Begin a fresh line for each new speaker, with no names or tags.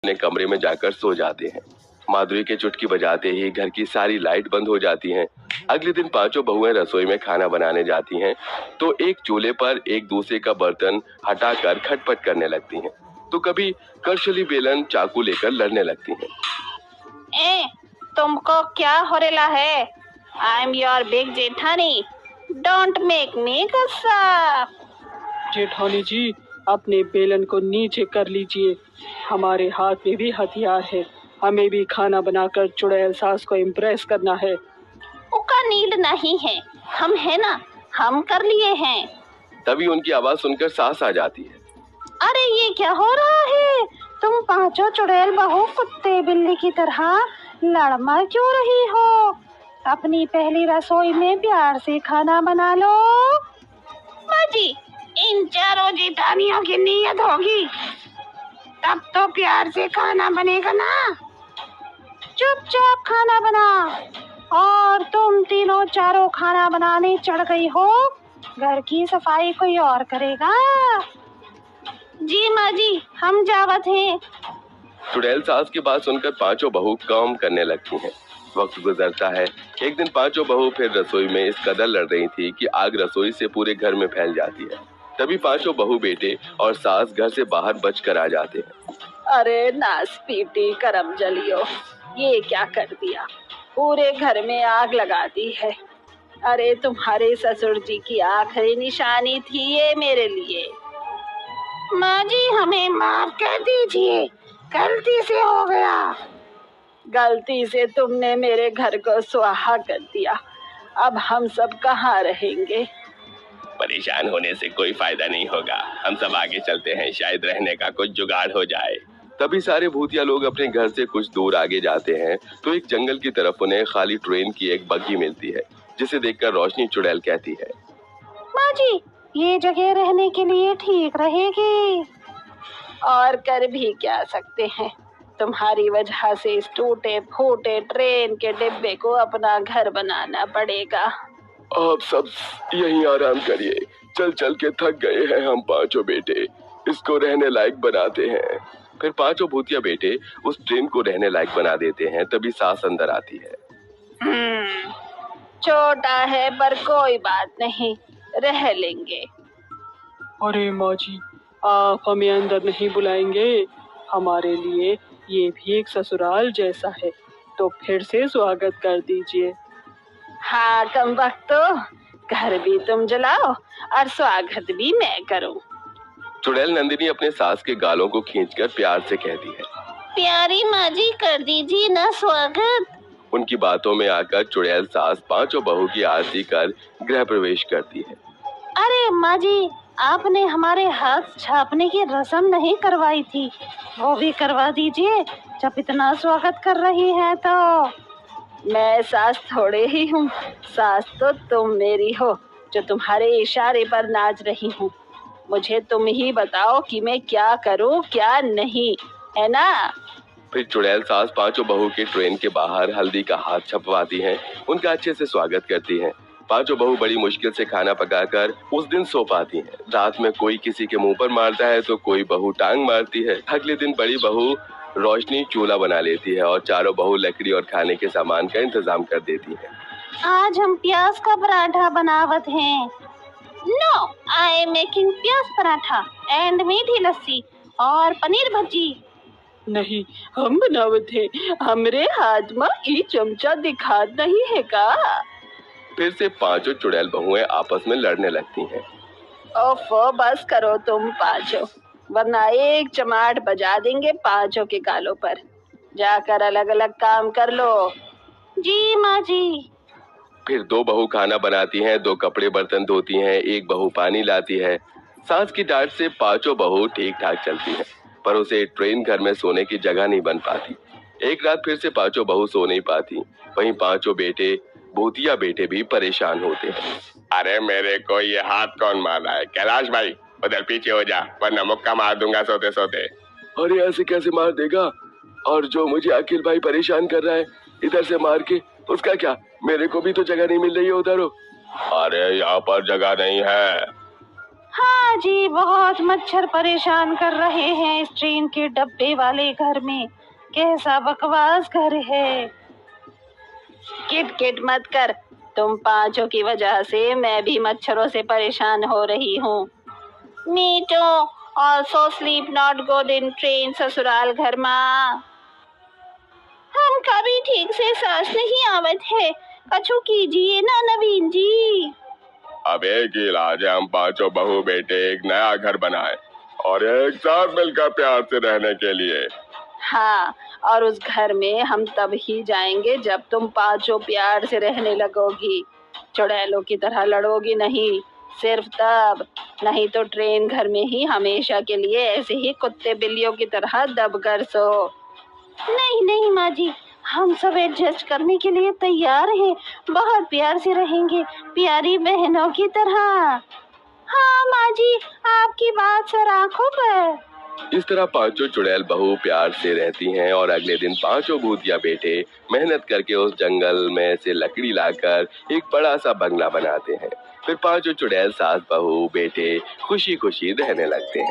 अपने कमरे में जाकर सो जाते हैं। माधुरी के चुटकी बजाते ही घर की सारी लाइट बंद हो जाती हैं। अगले दिन पांचों बहुएं रसोई में खाना बनाने जाती हैं तो एक चूल्हे पर एक दूसरे का बर्तन हटाकर खटपट करने लगती हैं, तो कभी करछली बेलन चाकू लेकर लड़ने लगती हैं।
तुमको क्या हो रहा है? आई एम योर बिग जेठानी, डोंट मेक मी गुस्सा।
जेठानी जी, अपने बेलन को नीचे कर लीजिए, हमारे हाथ में भी हथियार है, हमें भी खाना बनाकर चुड़ैल सास को इम्प्रेस करना है।
उका नीड नहीं है, हम है ना, हम कर लिए हैं।
तभी उनकी आवाज सुनकर सास आ जाती है।
अरे ये क्या हो रहा है? तुम पांचों चुड़ैल बहू कुत्ते बिल्ली की तरह लड़ मर क्यों रही हो? अपनी पहली रसोई में प्यार से खाना बना लो। माँ जी, इन चारों जेठानियों की नीयत होगी तब तो प्यार से खाना बनेगा ना। चुपचाप खाना बना। और तुम तीनों चारों खाना बनाने चढ़ गई हो, घर की सफाई कोई और करेगा। जी माँ जी, हम जावत हैं।
चुड़ैल सास की बात सुनकर पांचों बहू काम करने लगती हैं। वक्त गुजरता है। एक दिन पांचों बहू फिर रसोई में इस कदर लड़ रही थी कि आग रसोई से पूरे घर में फैल जाती है। तभी पांचों बहू बेटे और सास घर से बाहर बचकर आ जाते हैं।
अरे नास पीटी करम जलियो, ये क्या कर दिया? पूरे घर में आग लगा दी है। अरे तुम्हारे ससुर जी की आखिरी निशानी थी ये मेरे लिए। माँ जी, हमें माफ कर दीजिए, गलती से हो गया। गलती से तुमने मेरे घर को सुहा कर दिया, अब हम सब कहाँ रहेंगे?
परेशान होने से कोई फायदा नहीं होगा, हम सब आगे चलते हैं, शायद रहने का कुछ जुगाड़ हो जाए। तभी सारे भूतिया लोग अपने घर से कुछ दूर आगे जाते हैं तो एक जंगल की तरफ उन्हें खाली ट्रेन की एक बग्गी मिलती है, जिसे देखकर रोशनी चुड़ैल कहती है,
माँ जी, ये जगह रहने के लिए ठीक रहेगी। और कर भी क्या सकते हैं, तुम्हारी वजह से इस टूटे फूटे ट्रेन के डिब्बे को अपना घर बनाना पड़ेगा।
आप सब यहीं आराम करिए, चल चल के थक गए हैं हम पांचों बेटे, इसको रहने लायक बनाते हैं। फिर पांचों भूतिया बेटे उस ट्रेन को रहने लायक बना देते हैं। तभी सास अंदर आती है।
छोटा है पर कोई बात नहीं, रह लेंगे।
अरे माँ जी, आप हमें अंदर नहीं बुलाएंगे? हमारे लिए ये भी एक ससुराल जैसा है, तो फिर से स्वागत कर दीजिए।
हाँ कम वक्त, घर भी तुम जलाओ और स्वागत भी मैं करूं।
चुड़ैल नंदिनी अपने सास के गालों को खींचकर प्यार से कहती है,
प्यारी माँ जी, कर दीजिए ना स्वागत।
उनकी बातों में आकर चुड़ैल सास पांचों बहू की आरती कर गृह प्रवेश करती है।
अरे माँ जी, आपने हमारे हाथ छापने की रस्म नहीं करवाई थी, वो भी करवा दीजिए जब इतना स्वागत कर रही है तो। मैं सास थोड़े ही हूँ, सास तो तुम मेरी हो, जो तुम्हारे इशारे पर नाच रही हूँ। मुझे तुम ही बताओ कि मैं क्या करूँ क्या नहीं, है ना?
फिर चुड़ैल सास पांचों बहू के ट्रेन के बाहर हल्दी का हाथ छपवाती हैं, उनका अच्छे से स्वागत करती हैं। पांचों बहू बड़ी मुश्किल से खाना पकाकर उस दिन सो पाती हैं। रात में कोई किसी के मुंह पर मारता है तो कोई बहू टांग मारती है। अगले दिन बड़ी बहू रोशनी चूल्हा बना लेती है और चारों बहू लकड़ी और खाने के सामान का इंतजाम कर देती है।
आज हम प्याज का पराठा बनावत हैं। नो, आई एम मेकिंग प्याज पराठा एंड मीठी लस्सी और पनीर भजी।
नहीं, हम बनावत है, हमरे हाथ में ई चमचा दिखा नहीं है का?
फिर से पांचों चुड़ैल बहुएं आपस में लड़ने लगती हैं।
ओफो, बस करो तुम पांचों, वरना एक चमाट बजा देंगे पांचों के गालों पर। जाकर अलग अलग काम कर लो। जी माँ जी।
फिर दो बहू खाना बनाती हैं, दो कपड़े बर्तन धोती हैं, एक बहू पानी लाती है। सास की डांट से पांचों बहू ठीक ठाक चलती हैं, पर उसे ट्रेन घर में सोने की जगह नहीं बन पाती। एक रात फिर से पांचों बहू सो नहीं पाती। वहीं पांचों बेटे भूतिया बेटे भी परेशान होते हैं। अरे मेरे को ये हाथ कौन मार रहा है? कैलाश भाई, उधर पीछे हो जा, वरना मुक्का मार दूंगा सोते सोते। अरे ऐसे कैसे मार देगा? और जो मुझे अखिल भाई परेशान कर रहा है इधर से मार के, उसका क्या? मेरे को भी तो जगह नहीं मिल रही है उधर। अरे यहाँ पर जगह नहीं है।
हाँ जी, बहुत मच्छर परेशान कर रहे हैं इस ट्रेन के डब्बे वाले घर में। कैसा बकवास घर है। किट किट मत कर, तुम पांचों की वजह से मैं भी मच्छरों से परेशान हो रही हूँ। Me too also sleep not good in train ससुराल घर माँ। हम कभी ठीक से सांस नहीं आवत है, कछु कीजिए ना नवीन जी।
अब एक ही इलाज है, हम पांचों बहू बेटे एक नया घर बनाए और एक साथ मिलकर प्यार से रहने के लिए।
हाँ, और उस घर में हम तब ही जाएंगे जब तुम पांचों प्यार से रहने लगोगी। चुड़ैलों की तरह लड़ोगी नहीं, सिर्फ तब। नहीं तो ट्रेन घर में ही हमेशा के लिए ऐसे ही कुत्ते बिल्लियों की तरह दब कर सो। नहीं नहीं माँ जी, हम सब एडजस्ट करने के लिए तैयार हैं। बहुत प्यार से रहेंगे, प्यारी बहनों की तरह। हाँ माँ जी, आपकी बात सर आंखों पर।
इस तरह पांचों चुड़ैल बहू प्यार से रहती हैं और अगले दिन पांचों भूतिया बेटे मेहनत करके उस जंगल में से लकड़ी लाकर एक बड़ा सा बंगला बनाते हैं। फिर पांचों चुड़ैल सास बहू बेटे खुशी खुशी रहने लगते हैं।